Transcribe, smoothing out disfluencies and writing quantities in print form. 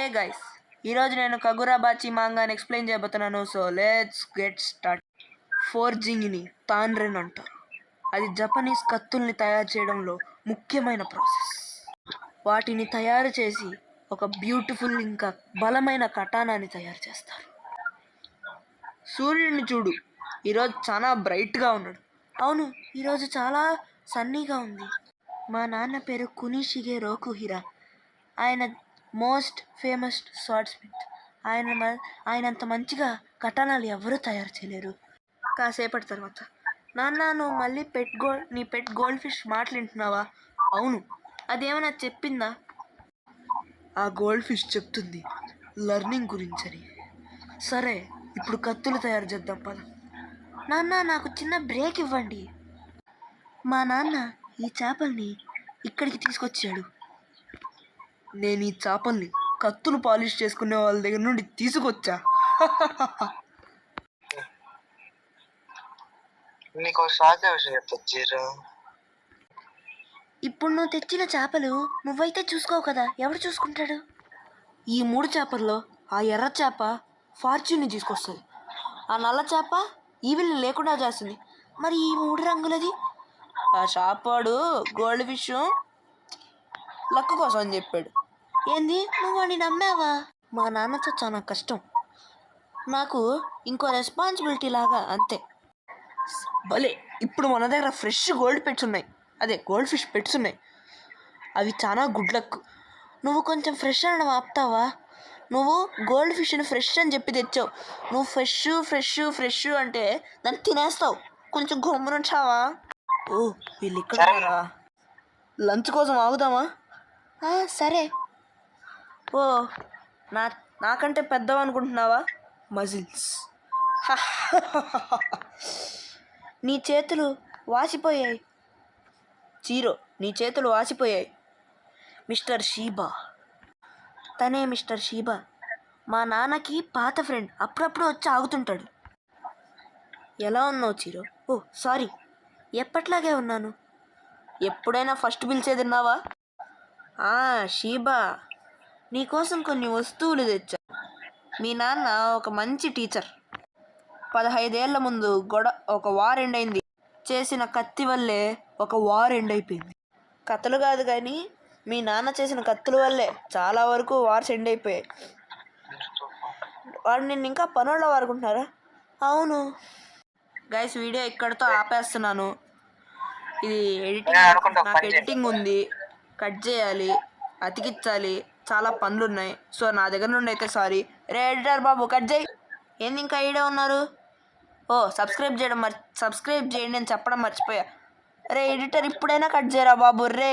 హే guys, ఈరోజు నేను Kagurabachi మాంగాని ఎక్స్ప్లెయిన్ చేయబోతున్నాను. So let's get start. ఫోర్జింగ్ని తాన్రెన్ అంటారు. అది జపనీస్ కత్తుల్ని తయారు చేయడంలో ముఖ్యమైన ప్రాసెస్. వాటిని తయారు చేసి ఒక బ్యూటిఫుల్ ఇంకా బలమైన కటానాని తయారు చేస్తారు. సూర్యుడిని చూడు, ఈరోజు చాలా బ్రైట్గా ఉన్నాడు. అవును, ఈరోజు చాలా సన్నీగా ఉంది. మా నాన్న పేరు కునిషిగే రోకుహిరా. ఆయన మోస్ట్ ఫేమస్ స్వార్డ్ స్మిత్. ఆయనంత మంచిగా కటానాలు ఎవరూ తయారు చేయలేరు. కాసేపటి తర్వాత, నాన్న నువ్వు మళ్ళీ నీ పెట్ గోల్డ్ ఫిష్ మాట్లాడుతున్నావా? అవును, అదేమన్నా చెప్పిందా? ఆ గోల్డ్ ఫిష్ చెప్తుంది లర్నింగ్ గురించని. సరే, ఇప్పుడు కత్తులు తయారు చేద్దాం పద. నాన్న నాకు చిన్న బ్రేక్ ఇవ్వండి. మా నాన్న ఈ చేపల్ని ఇక్కడికి తీసుకొచ్చాడు. నేను ఈ చేపల్ని కత్తులు పాలిష్ చేసుకునే వాళ్ళ దగ్గర నుండి తీసుకొచ్చా. ఇప్పుడు నువ్వు తెచ్చిన చేపలు నువ్వైతే చూసుకోవు కదా, ఎవడు చూసుకుంటాడు? ఈ 3 చేపల్లో ఆ ఎర్ర చేప ఫార్చ్యూన్ని తీసుకొస్తుంది, ఆ నల్ల చేప ఈవిల్ని లేకుండా చేస్తుంది. మరి ఈ 3 రంగులది? ఆ చేపడు గోల్డ్ ఫిష్ లక్ కోసం అని చెప్పాడు. ఏంది, నువ్వు వాడిని నమ్మావా? మా నాన్నతో చాలా కష్టం, నాకు ఇంకో రెస్పాన్సిబిలిటీ లాగా, అంతే. భలే, ఇప్పుడు మన దగ్గర ఫ్రెష్ గోల్డ్ ఫిష్ పెట్స్ ఉన్నాయి. అవి చాలా గుడ్ లక్. నువ్వు కొంచెం ఫ్రెష్ అనడం ఆపుతావా? నువ్వు గోల్డ్ ఫిష్ని ఫ్రెష్ అని చెప్పి తెచ్చావు. నువ్వు ఫ్రెష్ అంటే దాన్ని తినేస్తావు. కొంచెం గమ్మునుంటావా? ఓ, వీళ్ళు ఇక్కడ లంచ్ కోసం ఆగుదామా? సరే. ఓ, నాకంటే పెద్దవా అనుకుంటున్నావా? మజిల్స్. నీ చేతులు వాసిపోయాయి చీరో, నీ చేతులు వాసిపోయాయి. మిస్టర్ షీబా, తనే మిస్టర్ షీబా. మా నాన్నకి పాత ఫ్రెండ్, అప్పుడప్పుడు వచ్చి ఆగుతుంటాడు. ఎలా ఉన్నావు చీరో? ఓ సారీ, ఎప్పట్లాగే ఉన్నాను. ఎప్పుడైనా ఫస్ట్ పిలిచేది విన్నావా? షీబా, నీకోసం కొన్ని వస్తువులు తెచ్చా. మీ నాన్న ఒక మంచి టీచర్. 15 ఏళ్ల ముందు ఒక వార్ ఎండ్ అయింది. చేసిన కత్తి వల్లే ఒక వార్ ఎండ్ అయిపోయింది. కథలు కాదు కానీ మీ నాన్న చేసిన కత్తుల వల్లే చాలా వరకు వార్స్ ఎండ్ అయిపోయాయి. వాడు నిన్ను ఇంకా పనుల్లో వాడుకుంటున్నారా? అవును. గైస్, వీడియో ఇక్కడితో ఆపేస్తున్నాను. ఇది ఎడిటింగ్ ఉంది, కట్ చేయాలి, అతికించాలి, చాలా పనులు ఉన్నాయి. సో నా దగ్గర నుండి అయితే సారీ. రే ఎడిటర్ బాబు, కట్ చేయి. ఏంది ఇంకా ఈడే ఉన్నారు? ఓ, సబ్స్క్రైబ్ చేయండి అని చెప్పడం మర్చిపోయా. రే ఎడిటర్, ఇప్పుడైనా కట్ చేయరా బాబు. రే